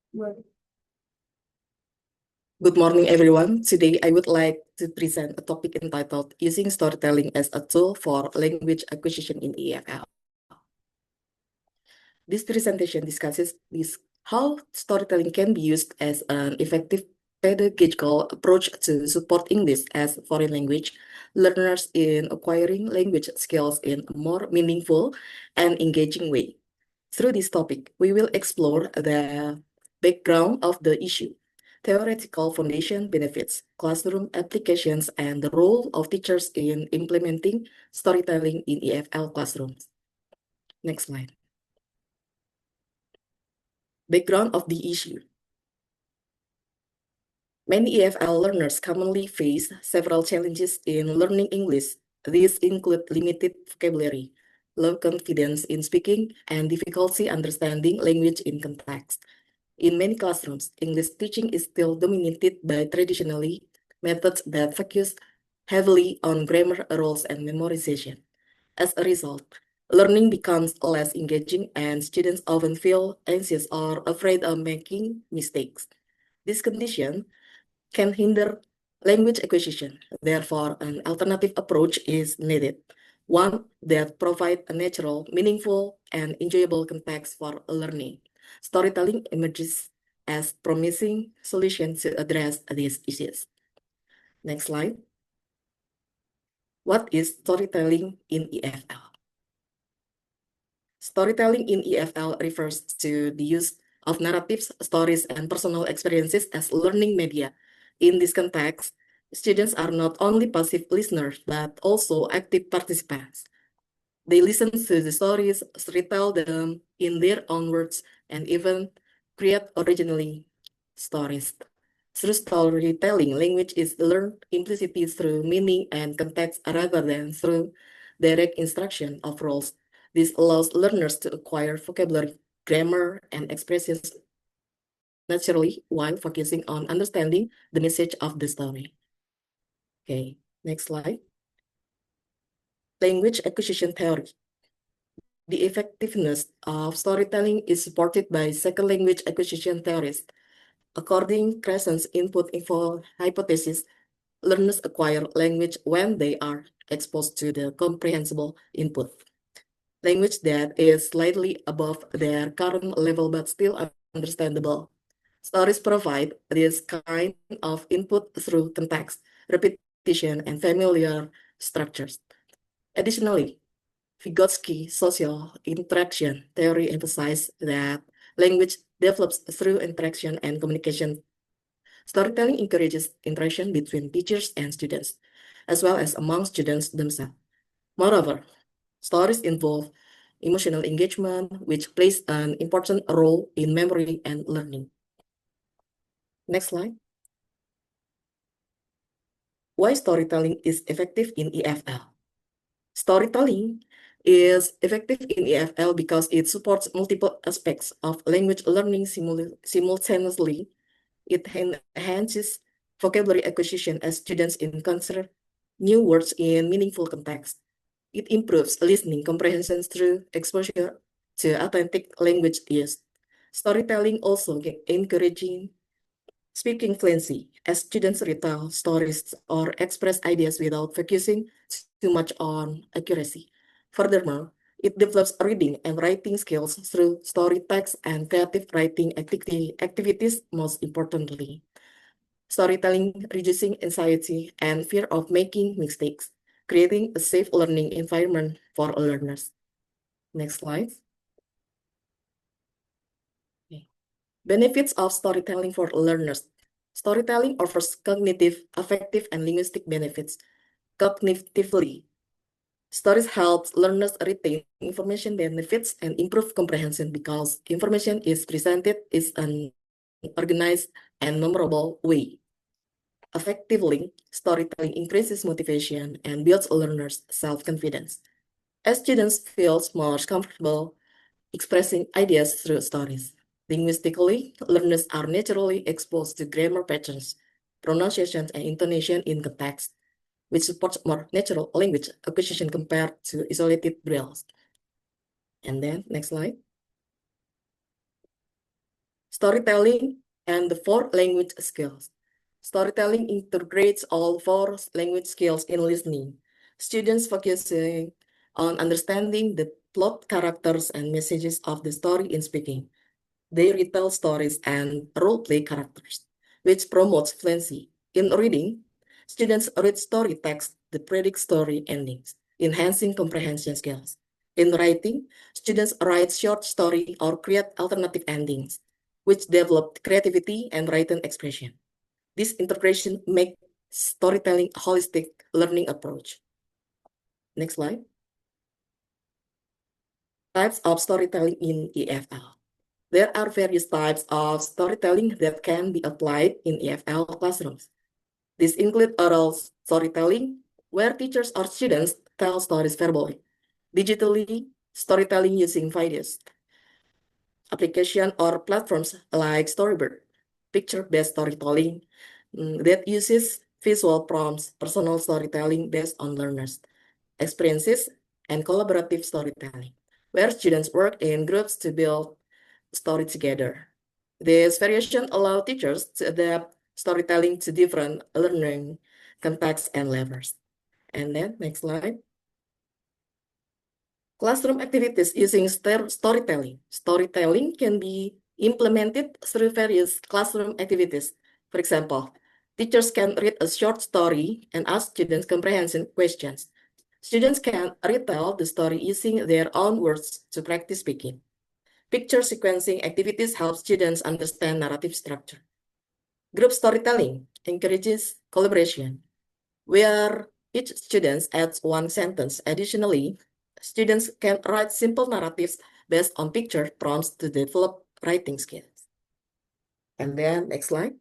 Good morning, everyone. Today, I would like to present a topic entitled Using Storytelling as a Tool for Language Acquisition in EFL. This presentation discusses how storytelling can be used as an effective pedagogical approach to support English as foreign language learners in acquiring language skills in a more meaningful and engaging way. Through this topic, we will explore the background of the issue, theoretical foundation benefits, classroom applications, and the role of teachers in implementing storytelling in EFL classrooms. Next slide. Background of the issue. Many EFL learners commonly face several challenges in learning English. These include limited vocabulary, low confidence in speaking, and difficulty understanding language in context. In many classrooms, English teaching is still dominated by traditionally methods that focus heavily on grammar, rules, and memorization. As a result, learning becomes less engaging and students often feel anxious or afraid of making mistakes. This condition can hinder language acquisition. Therefore, an alternative approach is needed, one that provides a natural, meaningful, and enjoyable context for learning. Storytelling emerges as promising solution to address these issues. Next slide. What is storytelling in EFL? Storytelling in EFL refers to the use of narratives, stories, and personal experiences as learning media. In this context, students are not only passive listeners, but also active participants. They listen to the stories, retell them in their own words, and even create originally stories. Through storytelling, language is learned implicitly through meaning and context rather than through direct instruction of rules. This allows learners to acquire vocabulary, grammar, and expressions naturally while focusing on understanding the message of the story. Okay, next slide. Language acquisition theory. The effectiveness of storytelling is supported by second language acquisition theories. According Crescent's input info hypothesis, learners acquire language when they are exposed to the comprehensible input. Language that is slightly above their current level but still understandable. Stories provide this kind of input through context, repetition, and familiar structures. Additionally, Vygotsky social interaction theory emphasizes that language develops through interaction and communication. Storytelling encourages interaction between teachers and students, as well as among students themselves. Moreover, stories involve emotional engagement, which plays an important role in memory and learning. Next slide. Why storytelling is effective in EFL? Storytelling is effective in EFL because it supports multiple aspects of language learning simultaneously. It enhances vocabulary acquisition as students encounter new words in meaningful context. It improves listening comprehension through exposure to authentic language use. Storytelling also encouraging speaking fluency as students retell stories or express ideas without focusing too much on accuracy. Furthermore, it develops reading and writing skills through story text and creative writing activities, most importantly. Storytelling reducing anxiety and fear of making mistakes, creating a safe learning environment for learners. Next slide. Okay. Benefits of storytelling for learners. Storytelling offers cognitive, affective, and linguistic benefits. Cognitively, stories help learners retain information benefits and improve comprehension because information is presented in an organized and memorable way. Effectively, storytelling increases motivation and builds learners' self-confidence. As students feel more comfortable expressing ideas through stories. Linguistically, learners are naturally exposed to grammar patterns, pronunciation, and intonation in the text, which supports more natural language acquisition compared to isolated drills. And then, next slide. storytelling, and the four language skills. Storytelling integrates all four language skills in listening. Students focusing on understanding the plot, characters, and messages of the story in speaking. They retell stories and role-play characters, which promotes fluency. In reading, students read story text to predict story endings, enhancing comprehension skills. In writing, students write short story or create alternative endings, which develop creativity and written expression. This integration makes storytelling a holistic learning approach. Next slide. Types of storytelling in EFL. There are various types of storytelling that can be applied in EFL classrooms. These include oral storytelling, where teachers or students tell stories verbally, digitally storytelling using videos, application or platforms like Storyboard, picture-based storytelling that uses visual prompts, personal storytelling based on learners' experiences, and collaborative storytelling, where students work in groups to build story together. This variation allows teachers to adapt storytelling to different learning contexts and levels. And then, next slide. Classroom activities using storytelling. Storytelling can be implemented through various classroom activities. For example, teachers can read a short story and ask students comprehension questions. Students can retell the story using their own words to practice speaking. Picture sequencing activities help students understand narrative structure. Group storytelling encourages collaboration, where each student adds one sentence. Additionally, students can write simple narratives based on picture prompts to develop writing skills. And then, next slide.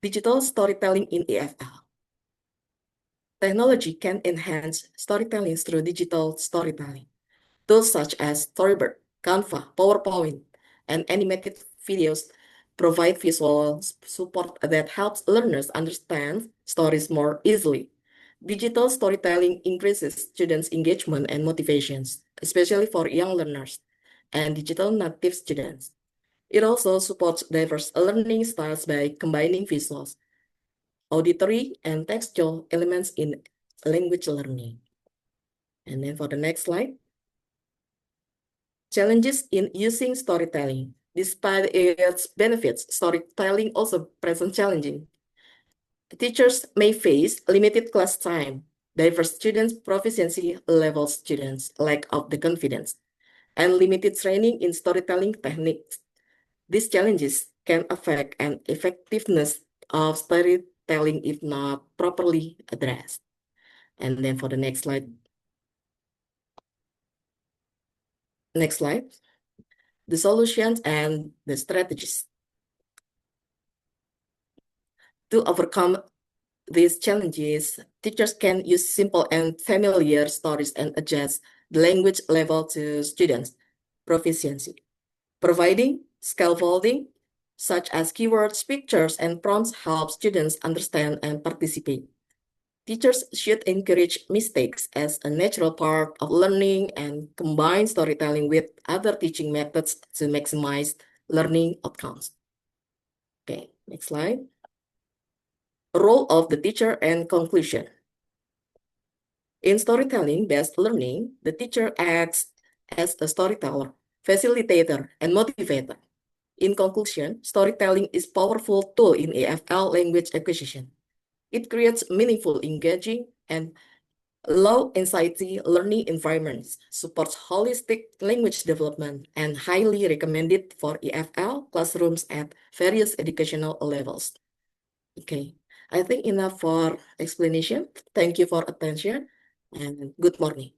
Digital storytelling in EFL. Technology can enhance storytelling through digital storytelling. Tools such as Storyboard, Canva, PowerPoint, and animated videos provide visual support that helps learners understand stories more easily. Digital storytelling increases students' engagement and motivations, especially for young learners and digital native students. It also supports diverse learning styles by combining visuals, auditory, and textual elements in language learning. And then for the next slide. Challenges in using storytelling. Despite its benefits, storytelling also presents challenging. Teachers may face limited class time, diverse students, proficiency level students, lack of the confidence, and limited training in storytelling techniques. These challenges can affect an effectiveness of storytelling if not properly addressed. And then for the next slide. Next slide. The solutions and the strategies. To overcome these challenges, teachers can use simple and familiar stories and adjust the language level to students' proficiency. Providing scaffolding, such as keywords, pictures, and prompts, help students understand and participate. Teachers should encourage mistakes as a natural part of learning and combine storytelling with other teaching methods to maximize learning outcomes. Okay, next slide. Role of the teacher and conclusion. In storytelling-based learning, the teacher acts as a storyteller, facilitator, and motivator. In conclusion, storytelling is a powerful tool in EFL language acquisition. It creates meaningful, engaging, and low-anxiety learning environments, supports holistic language development, and highly recommended for EFL classrooms at various educational levels. Okay, I think enough for explanation. Thank you for attention and good morning.